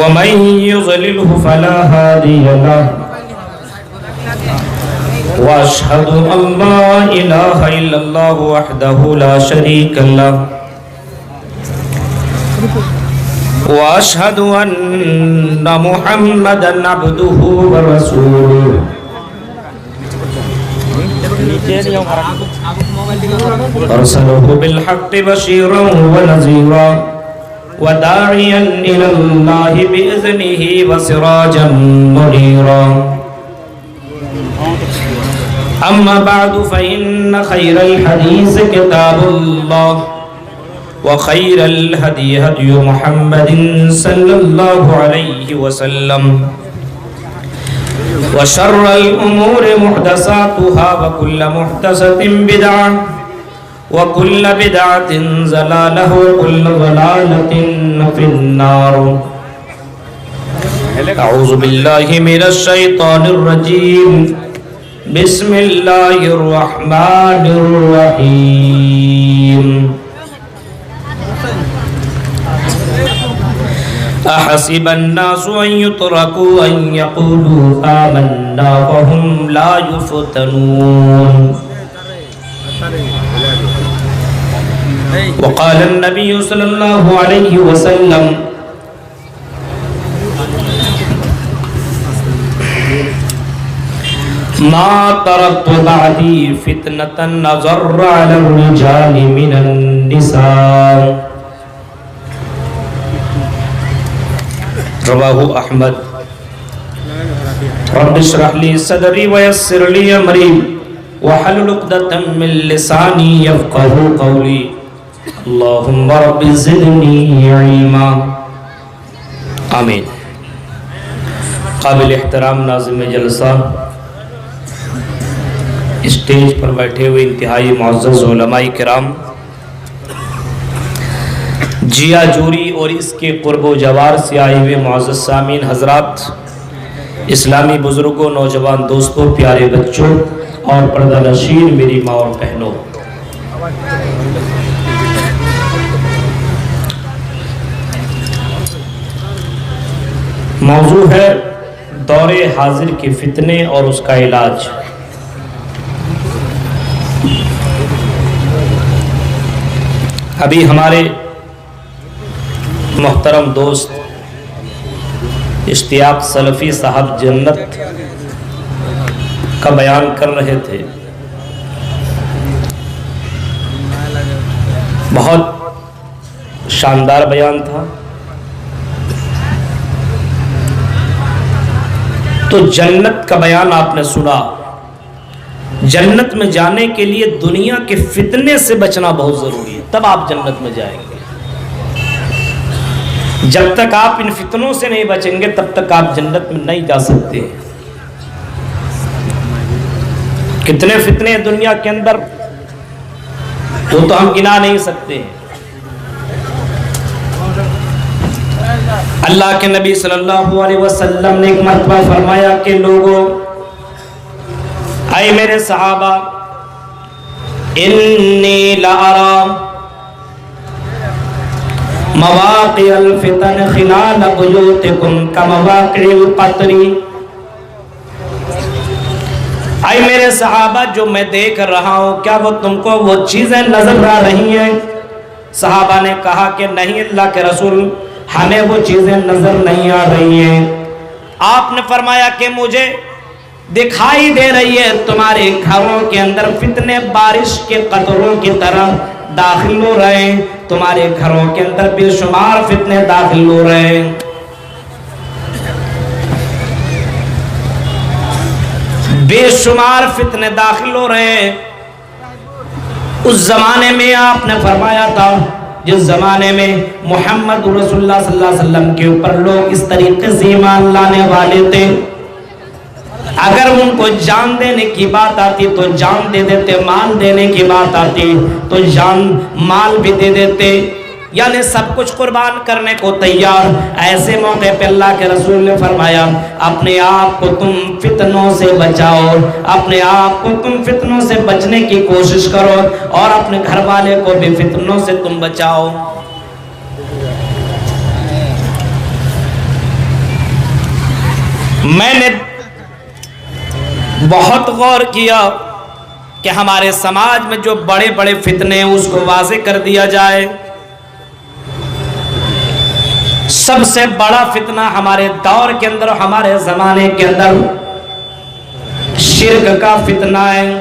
ومن يضلله فلا هادي له وأشهد أن لا إله إلا الله وحده لا شريك له وأشهد أن محمدا عبده ورسوله أرسله بالحق بشيرا ونذيرا وداعيا إلى الله بإذنه وسراجا منيرا أما بعد فإن خير الحديث كتاب الله وخير الهدي هدي محمد صلى الله عليه وسلم وشر الأمور محدثاتها وكل محدثة بدعة وكل بدعة ضلالة وكل ضلالة في النار أعوذ بالله من الشيطان الرجيم بسم الله الرحمن الرحيم أحسب الناس أن يتركوا أن يقولوا آمنا وهم لا يفتنون وقال النبي صلى الله عليه وسلم ما تركت بعدي فتنة أضر على الرجال من النساء رواه احمد رب اشرح لي صدري ويسر لي امري واحلل عقدة من لساني يفقهوا قولي اللهم رب زدني علما آمین. قابل احترام ناظم جلسہ، اسٹیج پر بیٹھے ہوئے انتہائی معزز علماء کرام، جیا جوری اور اس کے قرب و جوار سے آئے ہوئے معزز سامعین حضرات، اسلامی بزرگوں، نوجوان دوستوں، پیارے بچوں اور پردہ نشین میری ماں اور بہنوں، موضوع ہے دور حاضر کے فتنے اور اس کا علاج۔ ابھی ہمارے محترم دوست اشتیاق سلفی صاحب جنت کا بیان کر رہے تھے، بہت شاندار بیان تھا۔ تو جنت کا بیان آپ نے سنا، جنت میں جانے کے لیے دنیا کے فتنے سے بچنا بہت ضروری ہے، تب آپ جنت میں جائیں گے۔ جب تک آپ ان فتنوں سے نہیں بچیں گے تب تک آپ جنت میں نہیں جا سکتے۔ کتنے فتنے ہیں دنیا کے اندر وہ تو ہم گنا نہیں سکتے ہیں۔ اللہ کے نبی صلی اللہ علیہ وسلم نے ایک مرتبہ فرمایا کہ لوگوں، اے میرے صحابہ، انی لارا مواقع الفتن خلال بیوتکم کمواقع القطر۔ اے میرے صحابہ، جو میں دیکھ رہا ہوں کیا وہ تم کو وہ چیزیں نظر آ رہی ہیں؟ صحابہ نے کہا کہ نہیں اللہ کے رسول، ہمیں وہ چیزیں نظر نہیں آ رہی ہیں۔ آپ نے فرمایا کہ مجھے دکھائی دے رہی ہے تمہارے گھروں کے اندر فتنے بارش کے قطروں کی طرح داخل ہو رہے ہیں، تمہارے گھروں کے اندر بے شمار فتنے داخل ہو رہے ہیں۔ بے شمار فتنے داخل ہو رہے ہیں۔ اس زمانے میں آپ نے فرمایا تھا جس زمانے میں محمد رسول اللہ صلی اللہ علیہ وسلم کے اوپر لوگ اس طریقے سے ایمان لانے والے تھے، اگر ان کو جان دینے کی بات آتی تو جان دے دیتے، مال دینے کی بات آتی تو جان مال بھی دے دیتے، یعنی سب کچھ قربان کرنے کو تیار۔ ایسے موقع پہ اللہ کے رسول نے فرمایا اپنے آپ کو تم فتنوں سے بچاؤ، اپنے آپ کو تم فتنوں سے بچنے کی کوشش کرو اور اپنے گھر والے کو بھی فتنوں سے تم بچاؤ۔ میں نے بہت غور کیا کہ ہمارے سماج میں جو بڑے بڑے فتنے ہیں اس کو واضح کر دیا جائے۔ سب سے بڑا فتنہ ہمارے دور کے اندر، ہمارے زمانے کے اندر شرک کا فتنہ ہے۔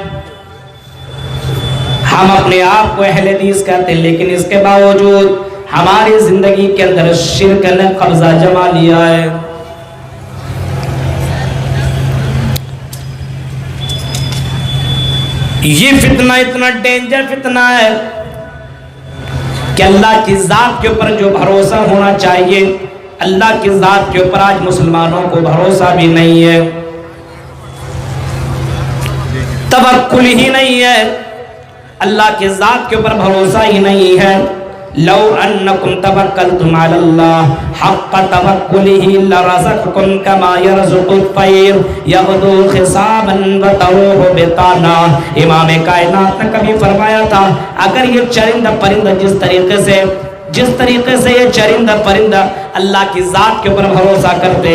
ہم اپنے آپ کو اہل حدیث کہتے ہیں، لیکن اس کے باوجود ہماری زندگی کے اندر شرک نے قبضہ جما لیا ہے۔ یہ فتنہ اتنا ڈینجر فتنہ ہے کہ اللہ کی ذات کے اوپر جو بھروسہ ہونا چاہیے، اللہ کی ذات کے اوپر آج مسلمانوں کو بھروسہ بھی نہیں ہے، توکل ہی نہیں ہے، اللہ کی ذات کے اوپر بھروسہ ہی نہیں ہے۔ لو انکم توکلتم علی اللہ حق توکلہ لرزقکم کما یرزق الطیر یغدو خصابا وتروح بطانا۔ امام کائنات نے کبھی فرمایا تھا اگر یہ چرندہ پرندہ جس طریقے سے یہ چرندہ پرندہ اللہ کی ذات کے اوپر بھروسہ کرتے،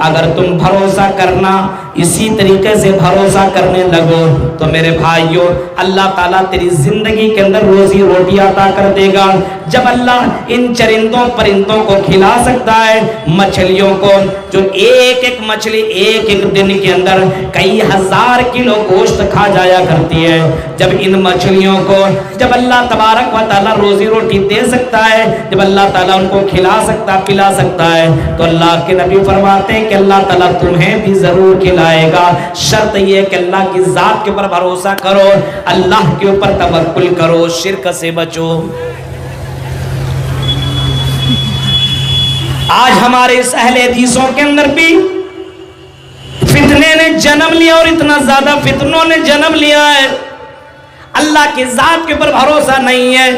اگر تم بھروسہ کرنا اسی طریقے سے بھروسہ کرنے لگو تو میرے بھائیوں اللہ تعالیٰ تیری زندگی کے اندر روزی روٹی عطا کر دے گا۔ جب اللہ ان چرندوں پرندوں کو کھلا سکتا ہے، مچھلیوں کو جو ایک ایک مچھلی ایک ایک دن کے اندر کئی ہزار کلو گوشت کھا جایا کرتی ہے، جب ان مچھلیوں کو جب اللہ تبارک و تعالیٰ روزی روٹی دے سکتا ہے، جب اللہ تعالیٰ ان کو کھلا سکتا پلا سکتا ہے، تو اللہ کے نبی فرماتے ہیں کہ اللہ تعالیٰ تمہیں بھی ضرور کھلائے گا، شرط یہ کہ اللہ کی ذات کے اوپر بھروسہ کرو، اللہ کے اوپر توکل کرو، شرک سے بچو۔ آج ہمارے اس اہل حدیثوں کے اندر بھی فتنے نے جنم لیا، اور اتنا زیادہ فتنوں نے جنم لیا ہے، اللہ کی ذات کے اوپر بھروسہ نہیں ہے،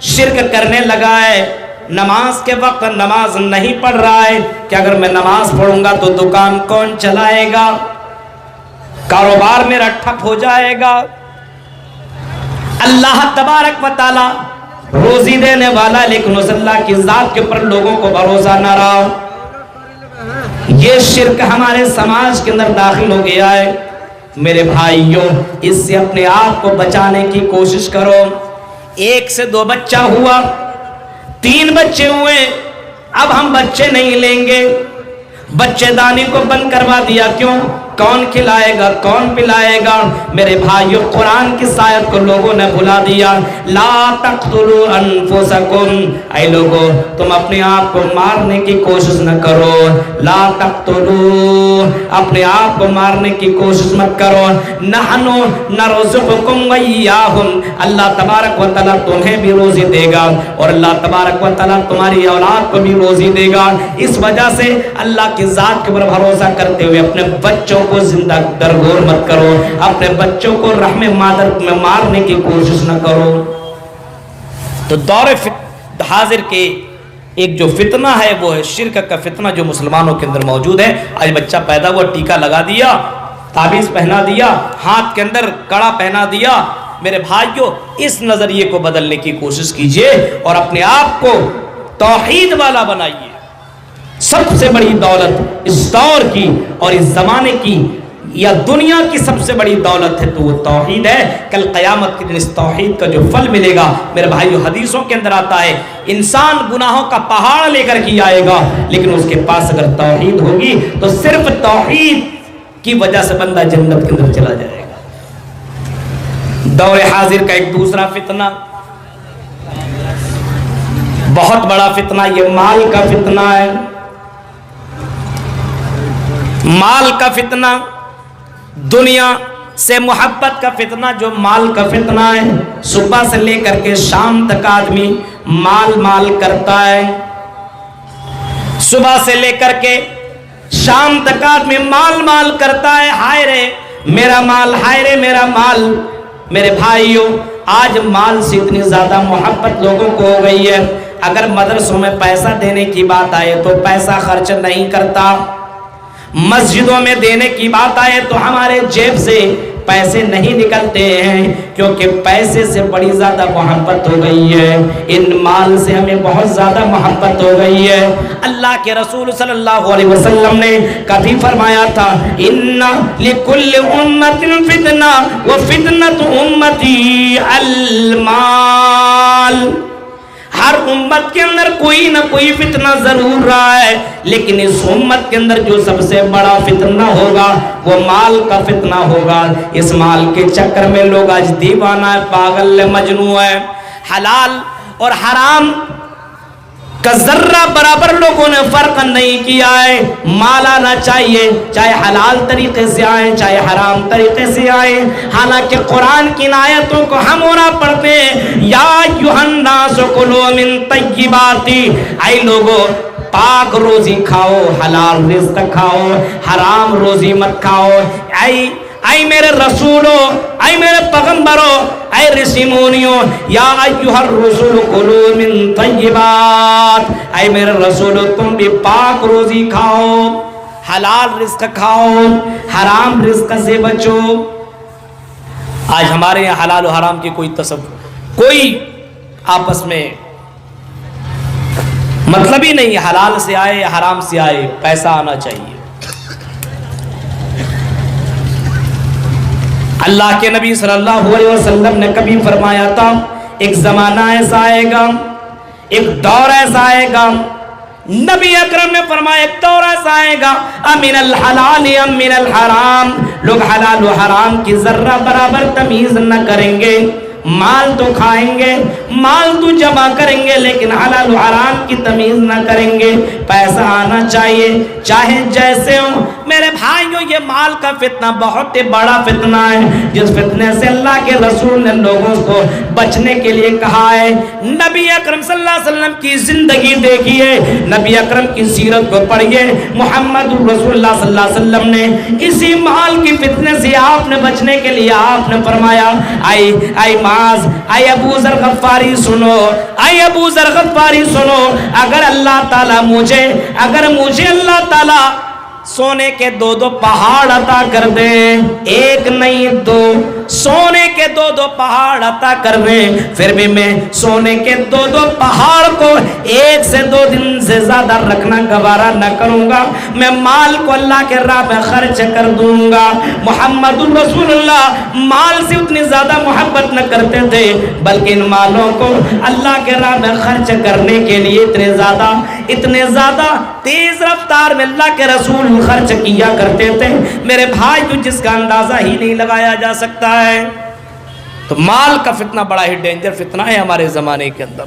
شرک کرنے لگا ہے، نماز کے وقت نماز نہیں پڑھ رہا ہے کہ اگر میں نماز پڑھوں گا تو دکان کون چلائے گا، کاروبار میرا ٹھپ ہو جائے گا۔ اللہ تبارک و تعالی روزی دینے والا، لیکن اس اللہ کی ذات کے اوپر لوگوں کو بھروسہ نہ رہا۔ یہ شرک ہمارے سماج کے اندر داخل ہو گیا ہے۔ میرے بھائیوں اس سے اپنے آپ کو بچانے کی کوشش کرو۔ 1 سے 2 بچہ ہوا، 3 بچے ہوئے، اب ہم بچے نہیں لیں گے، بچے دانی کو بند کروا دیا، کیوں؟ کون کھلائے گا، کون پلائے گا؟ میرے بھائیو قرآن کی آیت کو لوگوں نے بھلا دیا، لا تقتلوا انفسکم، اے لوگو تم اپنے آپ کو مارنے کی کوشش نہ کرو، لا تقتلوا، اپنے آپ کو مارنے کی کوشش مت کرو، نحن نرزقکم وایاہم، اللہ تبارک و تعالیٰ تمہیں بھی روزی دے گا اور اللہ تبارک و تعالیٰ تمہاری اولاد کو بھی روزی دے گا۔ اس وجہ سے اللہ کی ذات کے اوپر بھروسہ کرتے ہوئے اپنے بچوں کو زندہ درگور مت کرو، اپنے بچوں کو رحم مادر میں مارنے کی کوشش نہ کرو۔ تو دور حاضر کے ایک جو فتنہ ہے وہ ہے شرک کا فتنہ، جو مسلمانوں کے اندر موجود ہے۔ آج بچہ پیدا ہوا، ٹیکا لگا دیا، تعویذ پہنا دیا، ہاتھ کے اندر کڑا پہنا دیا۔ میرے بھائیوں اس نظریے کو بدلنے کی کوشش کیجئے اور اپنے آپ کو توحید والا بنائیے۔ سب سے بڑی دولت اس دور کی اور اس زمانے کی یا دنیا کی سب سے بڑی دولت ہے تو وہ توحید ہے۔ کل قیامت کے دن اس توحید کا جو پھل ملے گا، میرے بھائیو حدیثوں کے اندر آتا ہے انسان گناہوں کا پہاڑ لے کر کے آئے گا، لیکن اس کے پاس اگر توحید ہوگی تو صرف توحید کی وجہ سے بندہ جنت کے اندر چلا جائے گا۔ دور حاضر کا ایک دوسرا فتنہ، بہت بڑا فتنہ، یہ مال کا فتنہ ہے۔ مال کا فتنہ، دنیا سے محبت کا فتنہ، جو مال کا فتنہ ہے۔ صبح سے لے کر کے شام تک آدمی مال کرتا ہے، صبح سے لے کر کے شام تک آدمی مال کرتا ہے۔ ہائے رے میرا مال، ہائے رے میرا مال۔ میرے بھائیوں آج مال سے اتنی زیادہ محبت لوگوں کو ہو گئی ہے، اگر مدرسوں میں پیسہ دینے کی بات آئے تو پیسہ خرچ نہیں کرتا، مسجدوں میں دینے کی بات آئے تو ہمارے جیب سے پیسے نہیں نکلتے ہیں، کیونکہ پیسے سے بڑی زیادہ محبت ہو گئی ہے، ان مال سے ہمیں بہت زیادہ محبت ہو گئی ہے۔ اللہ کے رسول صلی اللہ علیہ وسلم نے کبھی فرمایا تھا ان لکل امت فتنہ وفتنۃ امتی المال، ہر امت کے اندر کوئی نہ کوئی فتنہ ضرور رہا ہے، لیکن اس امت کے اندر جو سب سے بڑا فتنہ ہوگا وہ مال کا فتنہ ہوگا۔ اس مال کے چکر میں لوگ آج دیوانہ ہے، پاگل ہے، مجنون ہے۔ حلال اور حرام کا ذرہ برابر لوگوں نے فرق نہیں کیا ہے۔ مال آنا چاہیے، چاہے حلال طریقے سے آئے چاہے حرام طریقے سے آئے۔ حالانکہ قرآن کی آیتوں کو ہم ہونا پڑھتے ہیں، یا ایھا الناس کلوا من طیبات، اے لوگو پاک روزی کھاؤ، حلال رزق کھاؤ، حرام روزی مت کھاؤ۔ اے میرے رسولو، اے میرے پیغمبرو، اے رسیمونیو، یا ایھا الرسول کلوا من طیبات، اے میرے رسولو تم بھی پاک روزی کھاؤ، حلال رزق کھاؤ، حرام رزق سے بچو۔ آج ہمارے یہاں حلال و حرام کی کوئی تصور، کوئی آپس میں مطلب ہی نہیں، حلال سے آئے یا حرام سے آئے پیسہ آنا چاہیے۔ اللہ کے نبی صلی اللہ علیہ وسلم نے کبھی فرمایا تھا ایک زمانہ ایسا آئے گا، ایک دور ایسا آئے گا، نبی اکرم نے فرمایا ایک دور ایسا آئے گا امن الحلال امن الحرام، لوگ حلال و حرام کی ذرہ برابر تمیز نہ کریں گے، مال تو کھائیں گے، مال تو جمع کریں گے، لیکن حلال و حرام کی تمیز نہ کریں گے۔ پیسہ آنا چاہیے چاہے جیسے ہو۔ میرے بھائیوں یہ مال کا فتنہ بہت بڑا فتنہ ہے، جس فتنے سے اللہ کے رسول نے لوگوں کو بچنے کے لیے کہا ہے۔ نبی اکرم صلی اللہ علیہ وسلم کی زندگی دیکھیے، نبی اکرم کی سیرت کو پڑھیے، محمد رسول اللہ صلی اللہ علیہ وسلم نے اسی مال کی فتنے سے آپ نے بچنے کے لیے آپ نے فرمایا اے معاذ، اے ابو ذر غفاری سنو، اے ابو ذر غفاری سنو، اگر اللہ تعالیٰ مجھے اللہ تعالیٰ سونے کے دو پہاڑ عطا کر دے، ایک نہیں دو، سونے کے دو پہاڑ عطا کر دے، پھر بھی میں سونے کے دو پہاڑ کو ایک سے 2 دن سے زیادہ رکھنا گوارا نہ کروں گا، میں مال کو اللہ کے راہ میں خرچ کر دوں گا۔ محمد رسول اللہ مال سے اتنی زیادہ محبت نہ کرتے تھے، بلکہ ان مالوں کو اللہ کے راہ میں خرچ کرنے کے لیے اتنے زیادہ تیز رفتار میں اللہ کے رسول خرچ کیا کرتے تھے، میرے بھائی تو جس کا اندازہ ہی نہیں لگایا جا سکتا ہے۔ تو مال کا فتنہ بڑا ہی ڈینجر فتنہ ہے ہمارے زمانے کے اندر۔